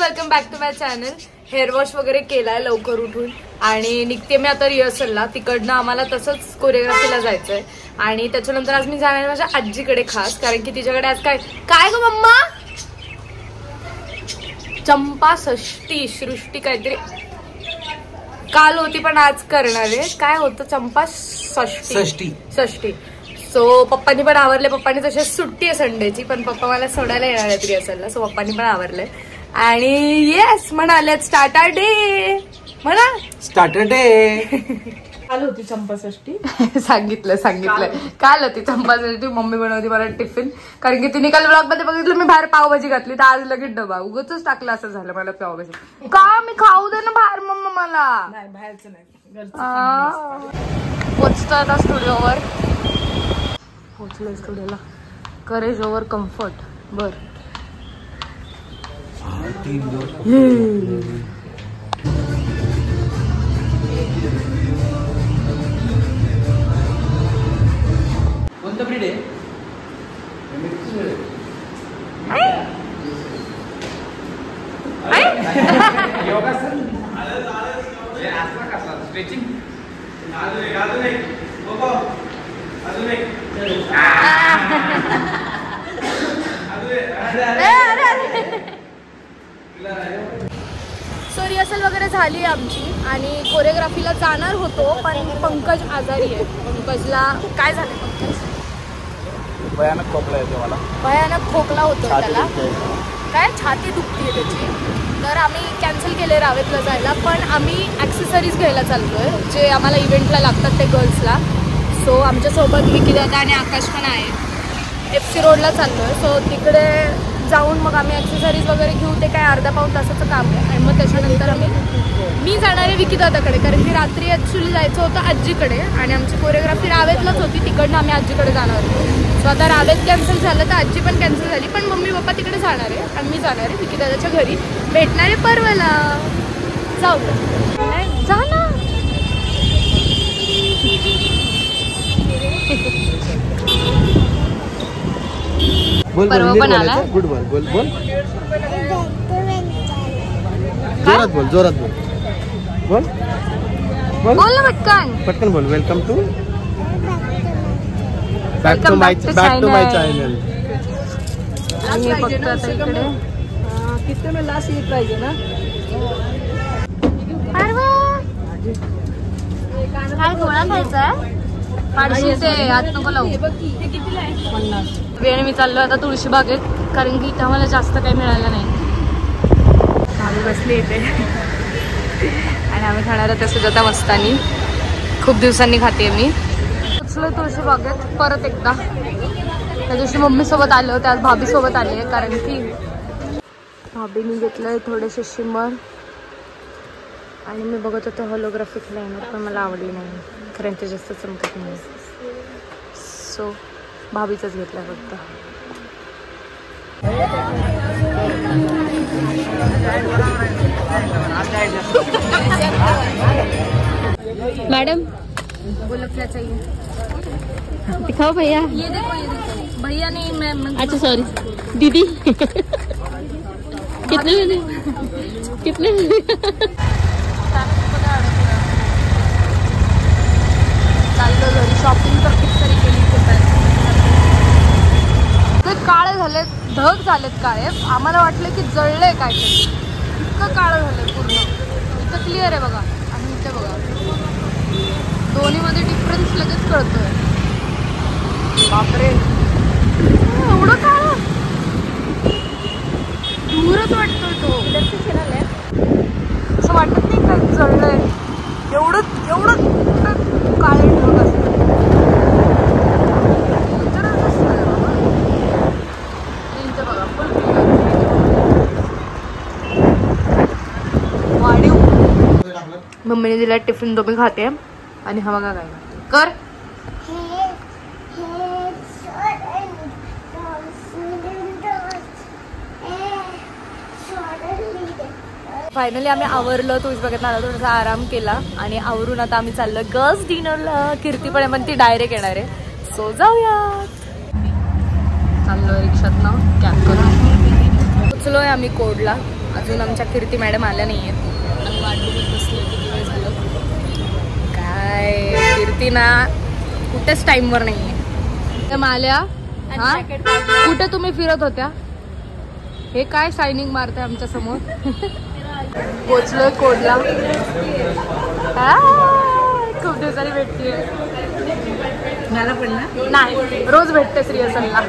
Welcome back to my channel. Hair wash वगैरे केलाय लवकर उठून आणि निघते मी आता रिहर्सलला. तिकडनं आम्हाला तसंच कोरिओग्राफीला जायचंय आणि त्याच्यानंतर आज मी जाणार माझ्या आजीकडे खास, कारण की तिच्याकडे आज काय काय ग मम्मा, चंपा षष्टी सृष्टी काहीतरी काल होती पण आज करणार आहे. काय होतं चंपा षष्टी. सो पप्पांनी पण आवरले. पप्पांनी तशी सुट्टी आहे संडेची, पण पप्पा मला सोडायला येणार आहेत रिहर्सलला. सो पप्पांनी पण आवरले आणि येस म्हणाले स्टार्ट अ डे. म्हणा स्टार्ट अ डे. काल होती चंपाषष्ठी. सांगितलं काल होती चंपाषष्ठी. मम्मी बनवती मला टिफिन, कारण की तिने काल ब्लॉग मध्ये बघितलं मी बाहेर पावभाजी घातली, तर आज लगेच डबा उगाचच टाकला असं झालं मला पावभाजी. का मी खाऊ दे ना बाहेर मम्मा मला. नाही बाहेरचं नाही. पोचतो आता स्टुडिओवर. पोचलोय स्टुडिओला. Courage over comfort. बर कोणतं ब्रीड आहे? स्ट्रेचिंग. सो रिहर्सल वगैरे झाली आमची आणि कोरिओग्राफीला जाणार होतो, पण पंकज आजारी आहे. पंकजला काय झालं? पंकज भयानक खोकला येतो मला. भयानक खोकला होतो त्याला. काय छाती दुखतीये त्याची. तर आम्ही कॅन्सल केले रावेतला जायला, पण आम्ही ॲक्सेसरीज घ्यायला चाललोय जे आम्हाला इव्हेंटला लागतात ते गर्ल्सला. सो आमच्यासोबत विकी दादा आणि आकाश पण आहे. FC रोडला चाललोय. सो तिकडे जाऊन मग आम्ही ॲक्सेसरीज वगैरे घेऊ. ते काय अर्धा पाऊण तासाचं काम आहे. आणि मग त्याच्यानंतर मी जाणार आहे विकी दादाकडे, कारण की रात्री ॲक्च्युली जायचं होतं आजीकडे आणि आमची कोरिओग्राफी रावेतलाच होती. तिकडनं आम्ही आजीकडे जाणार होतो. सो आता रावेत कॅन्सल झालं तर आजी पण कॅन्सल झाली, पण मम्मी पप्पा तिकडे जाणार आहे आणि मी जाणार आहे विकी दादाच्या घरी. भेटणार आहे परवाला. जाऊ जा ना. परवा पण आला. गुड बोल बोल बोल. जोरात बोल, जोरात बोल. बोल बोल ना पटकन बोल. Welcome to back to my channel. आणि फक्त आता इकडे कितने में लास्ट ये प्राइस है ना. काय गोळा खायचा आहे? पाचशेचे हात नको लावू. वेळ मी चाललो आता तुळशी बागेत, कारण की आम्हाला जास्त काही मिळालं नाही. आम्ही बसले इथे आणि आम्ही खाणार आहोत सुजाता मस्तानी. खूप दिवसांनी खाते मी. पोचलोय तुळशी बागेत परत एकदा. त्या दिवशी मम्मीसोबत आलो होते, आज भाभीसोबत आले आहे, कारण की भाभीने घेतलंय थोडेसे शिमर आणि मी बघत होते होलोग्राफिक लायनर, पण मला आवडली नाही कारण ते जास्त चमकत नाही. सो भाभीचंच घेतलं फक्त. मैडम बोलो क्या चाहिए? दिखाओ भैया. ये देखो भैया नहीं मैं. अच्छा सॉरी दीदी. कितने चाललो घरी. शॉपिंग तर खूप सारी केली. काळे झालेत, ढग झालेत काळे. आम्हाला वाटलं की जळलंय काहीतरी, इतकं काळं झालंय पूर्ण. इथं क्लिअर आहे बघा आणि इथे बघा, दोन्हीमध्ये डिफरन्स लगेच कळतोय. बापरे एवढं काळं, दूरच वाटतोय तो. असं वाटत नाही काय जळलंय. एवढं काळे ढग असतात. मम्मीने दिला टिफिन, तो मी खाते. आणि हा बघा काय कर. फायनली आम्ही आवरलं. तुळशी बागेत आलो, थोडासा आराम केला आणि आवरून आता आम्ही चाललो गर्ल्स डिनरला. कीर्ती पण आहे, पण ती डायरेक्ट येणार आहे. सो जाऊयात. चाललोय रिक्षातनं कॅब करून. पोचलोय आम्ही कोडला अजून आमच्या कीर्ती मॅडम आल्या नाही आहेत. वाट बघत बसले किती वेळ झालं. काय कीर्ती ना कुठेच टाईमवर नाही आहे. आल्या कुठे तुम्ही फिरत होत्या? हे काय शायनिंग मारते आमच्या समोर. पोचलोय कोडला. खूप दिवसांनी भेटतीये. मला पण ना नाही रोज भेटते श्रीयसनला.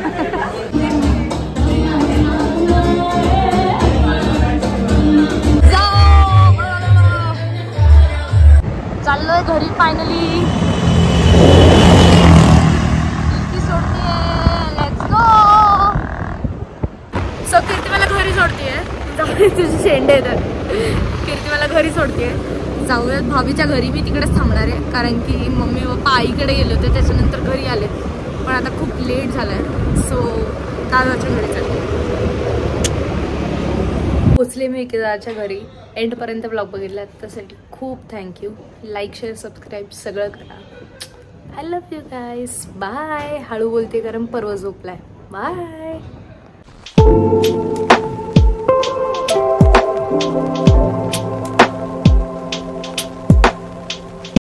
चाललोय घरी फायनली. कीर्ती सोडतीये. Let's go. सो कीर्ती मला घरी सोडतीये. तुझी शेंडे येतात. कीर्ती मला घरी सोडतीये. जाऊयात भाभीच्या घरी. मी तिकडेच थांबणार आहे कारण की मम्मी पप्पा आईकडे गेले होते त्याच्यानंतर घरी आले. पण आता खूप लेट झालाय सो दादाच्या घरी चालले. पोचले मी दादाच्या घरी. एंडपर्यंत ब्लॉग बघितला त्यासाठी खूप थँक्यू. लाईक शेअर सबस्क्राईब सगळं करा. I love you guys. Bye. हळू बोलते कारण पर्व झोपलाय. बाय.